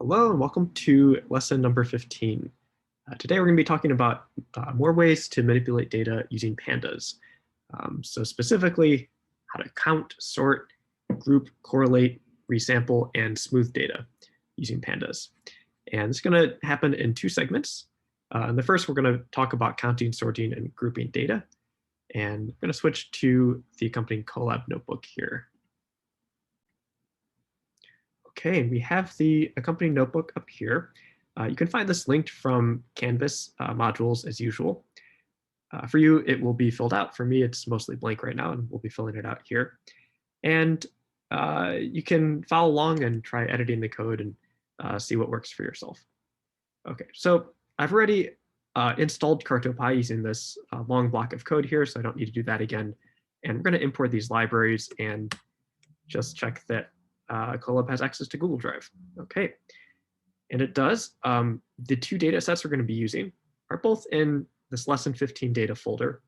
Hello and welcome to lesson number 15. Today we're going to be talking about more ways to manipulate data using pandas. So specifically, how to count, sort, group, correlate, resample, and smooth data using pandas. And it's going to happen in two segments. In the first, we're going to talk about counting, sorting, and grouping data. And we're going to switch to the accompanying Colab notebook here. Okay, and we have the accompanying notebook up here. You can find this linked from Canvas modules as usual. For you, it will be filled out. For me, it's mostly blank right now, and we'll be filling it out here. And you can follow along and try editing the code and see what works for yourself. Okay, so I've already installed CartoPy using this long block of code here, so I don't need to do that again. And we're going to import these libraries and just check that Colab has access to Google Drive. Okay, and it does. The two data sets we're going to be using are both in this lesson 15 data folder.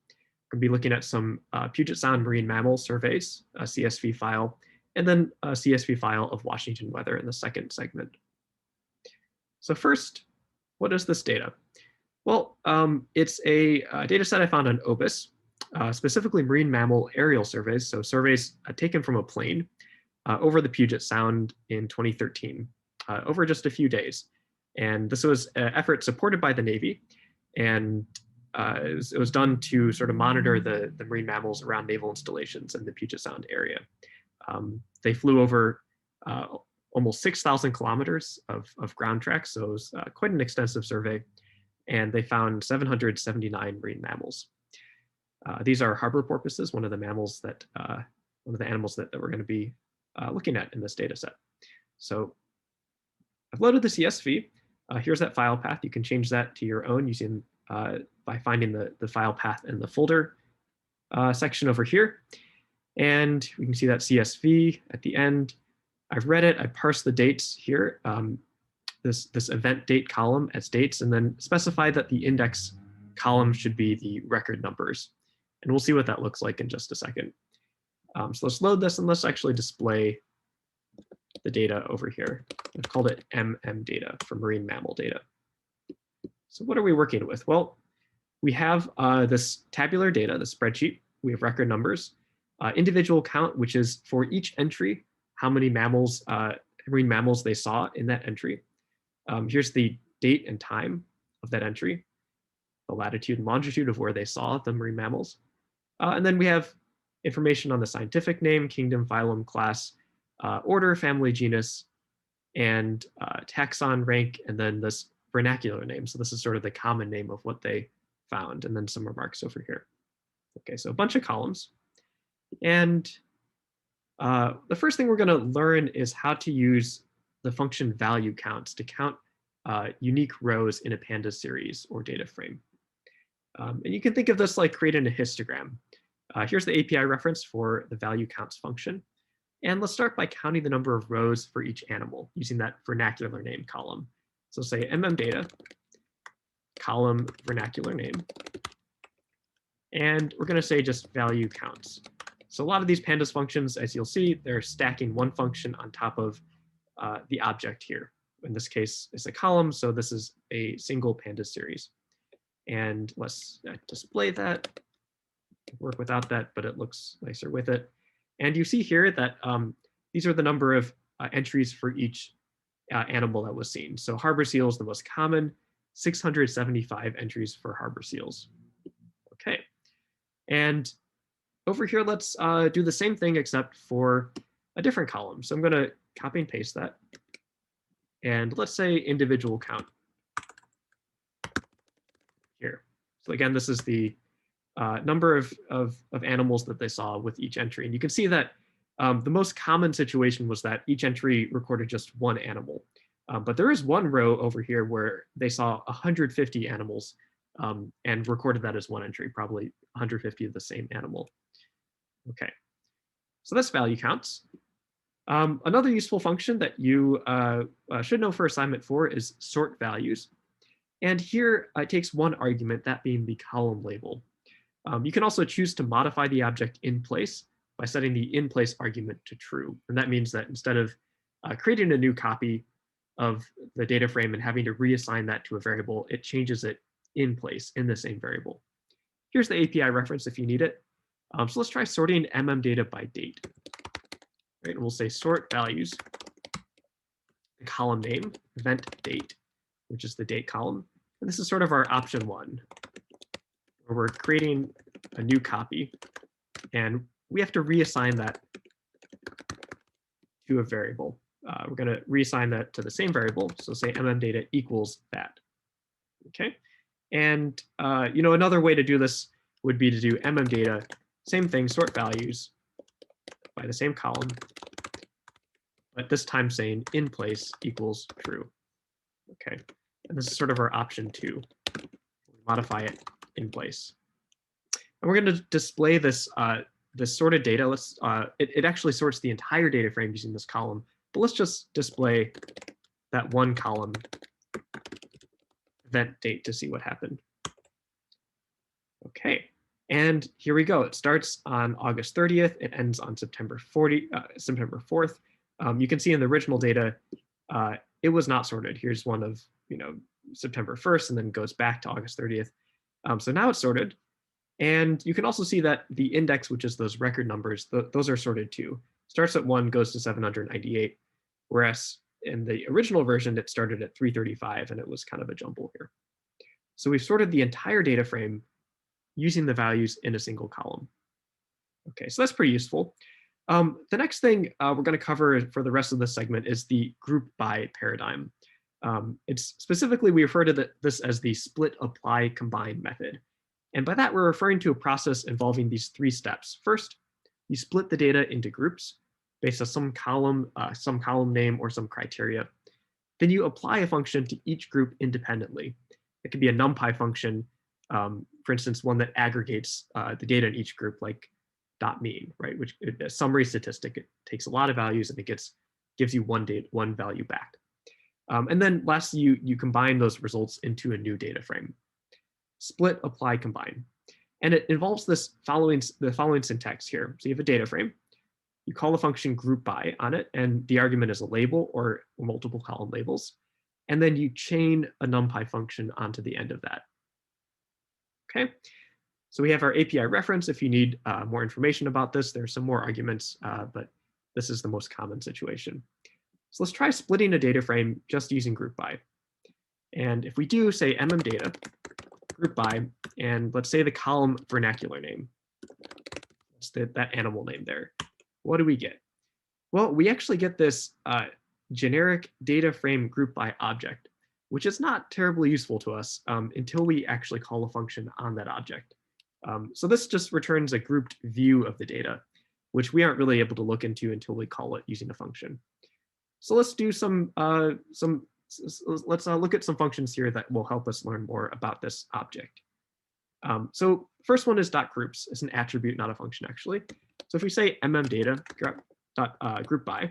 We're going to be looking at some Puget Sound marine mammal surveys, a CSV file, and then a CSV file of Washington weather in the second segment. So first, what is this data? Well, it's a data set I found on OBIS, specifically marine mammal aerial surveys, so surveys taken from a plane over the Puget Sound in 2013, over just a few days. And this was an effort supported by the Navy, and it was done to sort of monitor the marine mammals around naval installations in the Puget Sound area. They flew over almost 6,000 kilometers of ground tracks, so it was quite an extensive survey, and they found 779 marine mammals. These are harbor porpoises, one of the mammals that, one of the animals that we're going to be looking at in this data set. So I've loaded the CSV. Here's that file path. You can change that to your own using by finding the file path in the folder section over here. And we can see that CSV at the end. I've read it. I parsed the dates here, this event date column as dates, and then specified that the index column should be the record numbers. And we'll see what that looks like in just a second. So let's load this and let's actually display the data over here. I've called it MM data for marine mammal data. So what are we working with? Well, we have this tabular data, the spreadsheet. We have record numbers, individual count, which is for each entry, how many mammals, marine mammals they saw in that entry. Here's the date and time of that entry, the latitude and longitude of where they saw the marine mammals. And then we have information on the scientific name, kingdom, phylum, class, order, family, genus, and taxon, rank, and then this vernacular name. So this is sort of the common name of what they found, and then some remarks over here. Okay, so a bunch of columns. And the first thing we're going to learn is how to use the function value counts to count unique rows in a Pandas series or data frame. And you can think of this like creating a histogram. Here's the API reference for the value counts function. And let's start by counting the number of rows for each animal using that vernacular name column. So say data, column vernacular name. And we're going to say just value counts. So a lot of these Pandas functions, as you'll see, they're stacking one function on top of the object here. In this case, it's a column, so this is a single Pandas series. And let's display that. Work without that, but it looks nicer with it. And you see here that these are the number of entries for each animal that was seen. So harbor seals, the most common, 675 entries for harbor seals. Okay, and over here, let's do the same thing except for a different column. So I'm going to copy and paste that. And let's say individual count here. So again, this is the number of animals that they saw with each entry. And you can see that the most common situation was that each entry recorded just one animal. But there is one row over here where they saw 150 animals and recorded that as one entry, probably 150 of the same animal. Okay, so that's value counts. Another useful function that you should know for assignment 4 is sort values. And here it takes one argument, that being the column label. You can also choose to modify the object in place by setting the in place argument to true. And that means that instead of creating a new copy of the data frame and having to reassign that to a variable, it changes it in place in the same variable. Here's the API reference if you need it. So let's try sorting data by date. Right, and we'll say sort values, column name, event date, which is the date column. And this is sort of our option one, where we're creating a new copy, and we have to reassign that to a variable. We're going to reassign that to the same variable. So say data equals that. Okay. And another way to do this would be to do data, same thing, sort values by the same column, but this time saying in place equals true. Okay. And this is sort of our option two. Modify it in place. And we're going to display this this sorted data. Let's it actually sorts the entire data frame using this column, but let's just display that one column event date to see what happened. Okay, and here we go. It starts on August 30th. It ends on September 4th. You can see in the original data, it was not sorted. Here's one of September 1st, and then goes back to August 30th. So now it's sorted. And you can also see that the index, which is those record numbers, those are sorted too. Starts at 1, goes to 798, whereas in the original version, it started at 335, and it was kind of a jumble here. So we've sorted the entire data frame using the values in a single column. Okay, so that's pretty useful. The next thing we're going to cover for the rest of this segment is the group by paradigm. It's specifically, we refer to this as the split, apply, combine method. And by that, we're referring to a process involving these three steps. First, you split the data into groups based on some column name or some criteria. Then you apply a function to each group independently. It could be a NumPy function, for instance, one that aggregates the data in each group, like .mean, right? Which is a summary statistic. It takes a lot of values and it gives you one value back. And then lastly, you combine those results into a new data frame. Split, apply, combine. And it involves the following syntax here. So you have a data frame. You call the function group by on it, and the argument is a label or multiple column labels. And then you chain a NumPy function onto the end of that. Okay. So we have our API reference. If you need more information about this, there's some more arguments, but this is the most common situation. So let's try splitting a data frame just using group by. And if we do say data group by, and let's say the column vernacular name, that's that animal name there, what do we get? Well, we actually get this generic data frame group by object, which is not terribly useful to us until we actually call a function on that object. So this just returns a grouped view of the data, which we aren't really able to look into until we call it using a function. So let's do let's look at some functions here that will help us learn more about this object. So first one is .groups. It's an attribute, not a function actually. So if we say data group by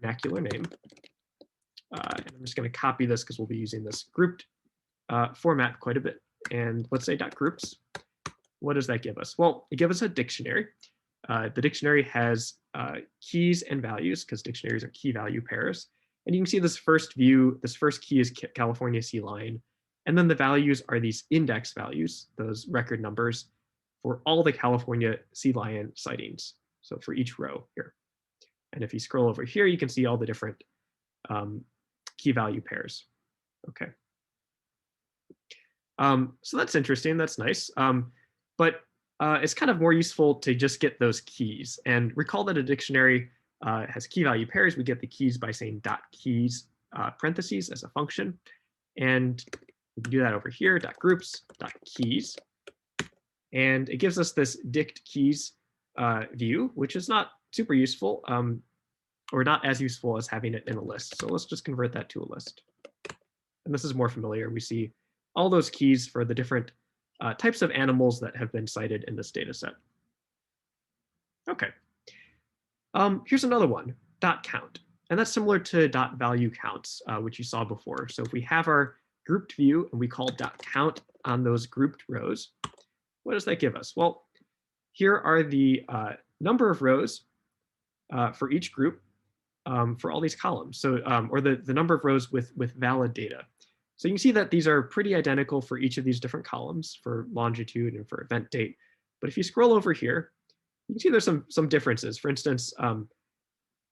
vernacular name, and I'm just going to copy this because we'll be using this grouped format quite a bit. And let's say .groups. What does that give us? Well, it gives us a dictionary. The dictionary has keys and values because dictionaries are key value pairs. And you can see this first view, this first key is California sea lion. And then the values are these index values, those record numbers for all the California sea lion sightings. So for each row here. And if you scroll over here, you can see all the different key value pairs. Okay. So that's interesting, that's nice. But it's kind of more useful to just get those keys. And recall that a dictionary has key value pairs. We get the keys by saying .keys parentheses as a function. And we can do that over here, .groups, .keys. And it gives us this dict keys view, which is not super useful, or not as useful as having it in a list. So let's just convert that to a list. And this is more familiar. We see all those keys for the different types of animals that have been cited in this data set. Okay. Here's another one, .count. And that's similar to .value counts, which you saw before. So if we have our grouped view and we call .count on those grouped rows, what does that give us? Well, here are the number of rows for each group. for all these columns. So, or the number of rows with valid data. So you can see that these are pretty identical for each of these different columns for longitude and for event date. But if you scroll over here, you can see there's some differences. For instance,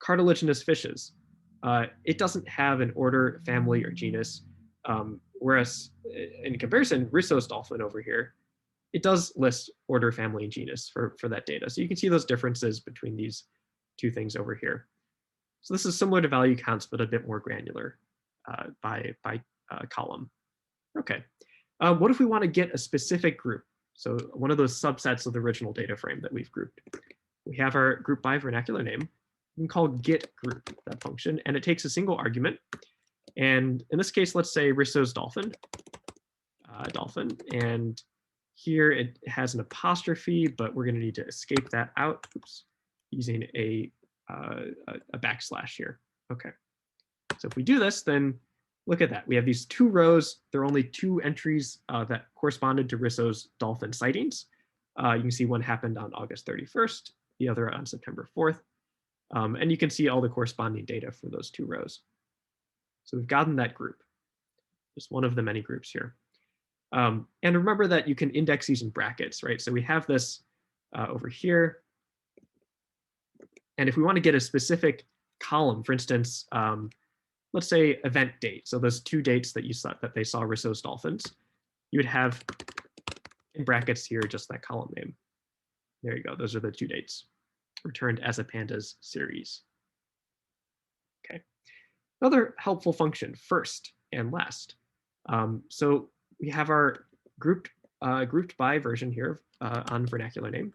cartilaginous fishes. It doesn't have an order, family, or genus. Whereas in comparison, Risso's dolphin over here, it does list order, family, and genus for that data. So you can see those differences between these two things over here. So this is similar to value counts, but a bit more granular by column. Okay. What if we want to get a specific group? So one of those subsets of the original data frame that we've grouped. We have our group by vernacular name. We can call get group that function, and it takes a single argument. And in this case, let's say Risso's dolphin, and here it has an apostrophe, but we're going to need to escape that out using a backslash here. Okay. So if we do this, then look at that. We have these two rows. There are only two entries that corresponded to Risso's dolphin sightings. You can see one happened on August 31st, the other on September 4th. And you can see all the corresponding data for those two rows. So we've gotten that group, just one of the many groups here. And remember that you can index these in brackets, right? So we have this over here. And if we want to get a specific column, for instance, let's say event date. So those two dates that you saw that they saw Risso's dolphins, you would have in brackets here just that column name. There you go. Those are the two dates returned as a pandas series. Okay. Another helpful function, first and last. So we have our grouped by version here on vernacular name.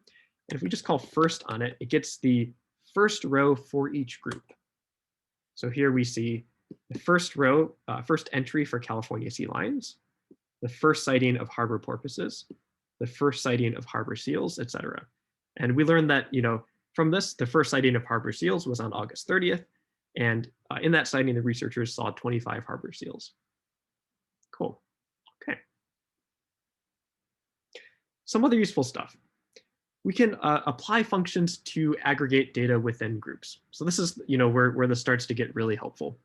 And if we just call first on it, it gets the first row for each group. So here we see the first row, first entry for California sea lions, the first sighting of harbor porpoises, the first sighting of harbor seals, etc. And we learned that, from this, the first sighting of harbor seals was on August 30th. And in that sighting, the researchers saw 25 harbor seals. Cool. Okay. Some other useful stuff. We can apply functions to aggregate data within groups. So this is where this starts to get really helpful.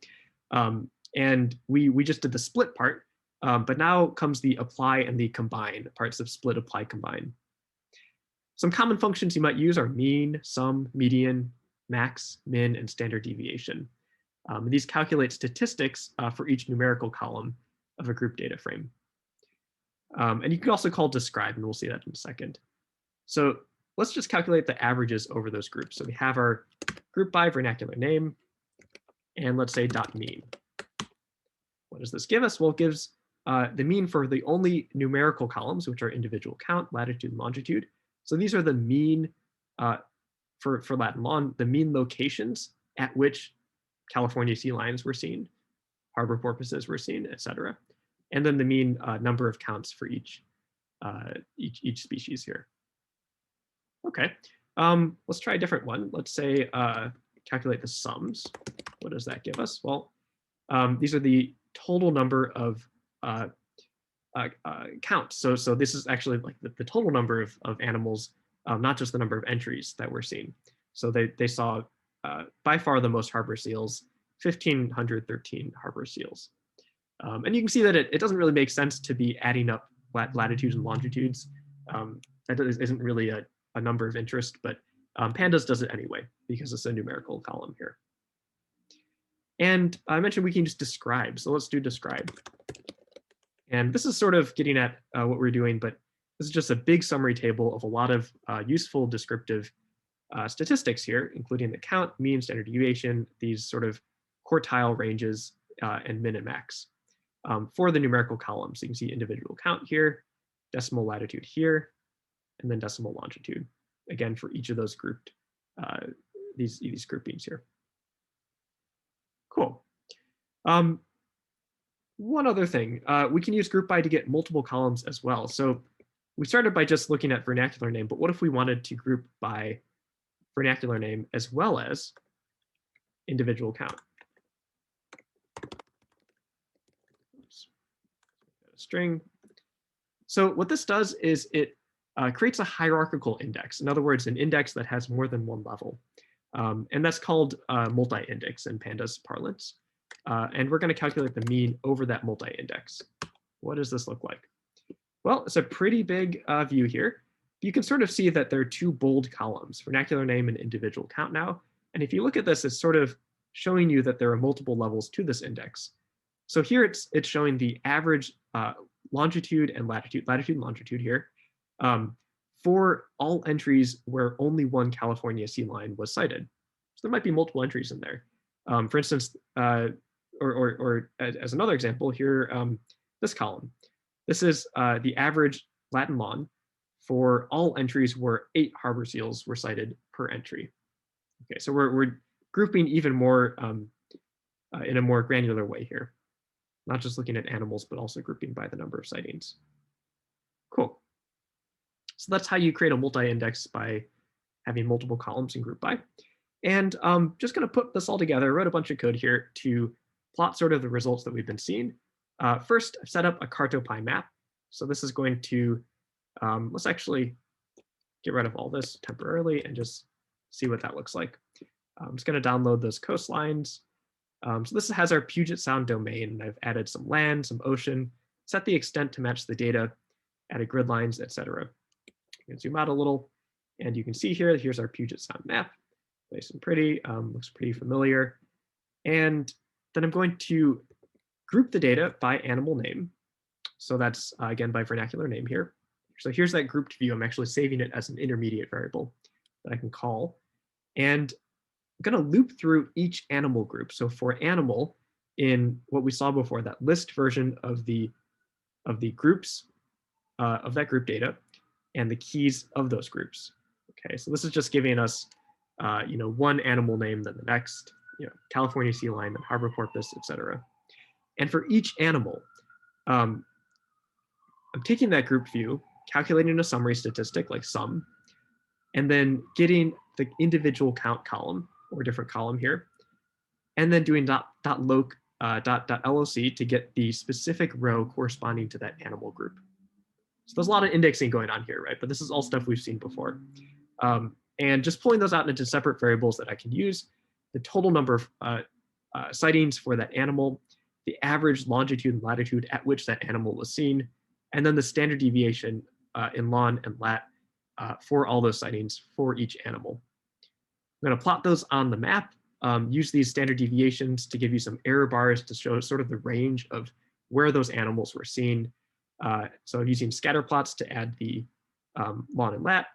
And we just did the split part, but now comes the apply and the combine parts of split, apply, combine. Some common functions you might use are mean, sum, median, max, min, and standard deviation. These calculate statistics for each numerical column of a group data frame. And you can also call describe, and we'll see that in a second. So let's just calculate the averages over those groups. So we have our group by vernacular name, and let's say dot mean. What does this give us? Well, it gives the mean for the only numerical columns, which are individual count, latitude, and longitude. So these are the mean for lat and long, the mean locations at which California sea lions were seen, harbor porpoises were seen, etc. And then the mean number of counts for each species here. Okay, let's try a different one. Let's say calculate the sums. What does that give us? Well, these are the total number of counts. So this is actually like the total number of animals, not just the number of entries that were seen. So they saw by far the most harbor seals, 1,513 harbor seals. And you can see that it doesn't really make sense to be adding up latitudes and longitudes. That isn't really a number of interest, but Pandas does it anyway because it's a numerical column here. And I mentioned we can just describe. So let's do describe. And this is sort of getting at what we're doing, but this is just a big summary table of a lot of useful descriptive statistics here, including the count, mean, standard deviation, these sort of quartile ranges, and min and max for the numerical columns. So you can see individual count here, decimal latitude here, and then decimal longitude, again, for each of those grouped, these groupings here. Cool. One other thing, we can use group by to get multiple columns as well. So we started by just looking at vernacular name, but what if we wanted to group by vernacular name as well as individual count? Oops. A string. So what this does is it creates a hierarchical index. In other words, an index that has more than one level. And that's called multi-index in Pandas parlance. And we're going to calculate the mean over that multi-index. What does this look like? Well, it's a pretty big view here. You can sort of see that there are two bold columns, vernacular name and individual count now. And if you look at this, it's sort of showing you that there are multiple levels to this index. So here it's showing the average longitude and latitude and longitude here for all entries where only one California sea line was cited. So there might be multiple entries in there. For instance, or as another example here, this column. This is the average Latin long for all entries where 8 harbor seals were cited per entry. Okay, so we're grouping even more in a more granular way here, not just looking at animals, but also grouping by the number of sightings. Cool. So that's how you create a multi-index, by having multiple columns and group by. And just going to put this all together. I wrote a bunch of code here to plot sort of the results that we've been seeing. First, I've set up a CartoPy map. So this is going to, let's actually get rid of all this temporarily and just see what that looks like. I'm just going to download those coastlines. So this has our Puget Sound domain, and I've added some land, some ocean, set the extent to match the data, added grid lines, etc. You can zoom out a little, and you can see here, here's our Puget Sound map. Nice and pretty, looks pretty familiar. And then I'm going to group the data by animal name. So that's, again, by vernacular name here. So here's that grouped view. I'm actually saving it as an intermediate variable that I can call. And I'm going to loop through each animal group. So for animal, in what we saw before, that list version of the groups, of that group data, and the keys of those groups. Okay, so this is just giving us one animal name, then the next, California sea lion, then harbor porpoise, etc. And for each animal, I'm taking that group view, calculating a summary statistic like sum, and then getting the individual count column or different column here, and then doing .loc to get the specific row corresponding to that animal group. So there's a lot of indexing going on here, right? But this is all stuff we've seen before. And just pulling those out into separate variables that I can use, the total number of sightings for that animal, the average longitude and latitude at which that animal was seen, and then the standard deviation in lon and lat for all those sightings for each animal. I'm going to plot those on the map, use these standard deviations to give you some error bars to show sort of the range of where those animals were seen. So I'm using scatter plots to add the lon and lat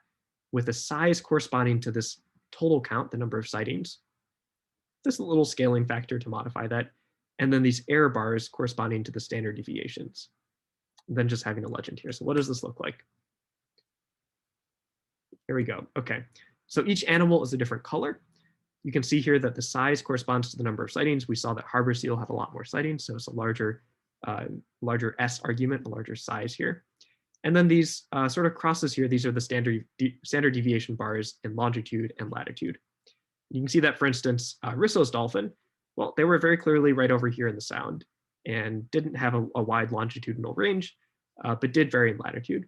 with a size corresponding to this total count, the number of sightings. This little scaling factor to modify that. And then these error bars corresponding to the standard deviations. And then just having a legend here. So what does this look like? Here we go. Okay. So each animal is a different color. You can see here that the size corresponds to the number of sightings. We saw that harbor seal had a lot more sightings, so it's a larger S argument, a larger size here. And then these sort of crosses here, these are the standard deviation bars in longitude and latitude. You can see that, for instance, Risso's dolphin, well, they were very clearly right over here in the sound and didn't have a wide longitudinal range, but did vary in latitude.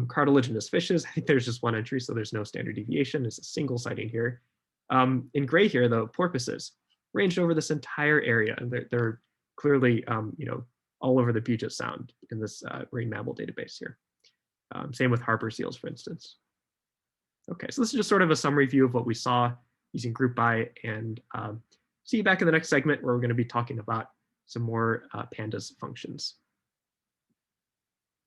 Cartilaginous fishes, I think there's just one entry, so there's no standard deviation. It's a single sighting here. In gray here, though, porpoises ranged over this entire area, and they're clearly, all over the Puget Sound in this marine mammal database here. Same with harbor seals, for instance. Okay, so this is just sort of a summary view of what we saw using group by, and see you back in the next segment where we're going to be talking about some more pandas functions.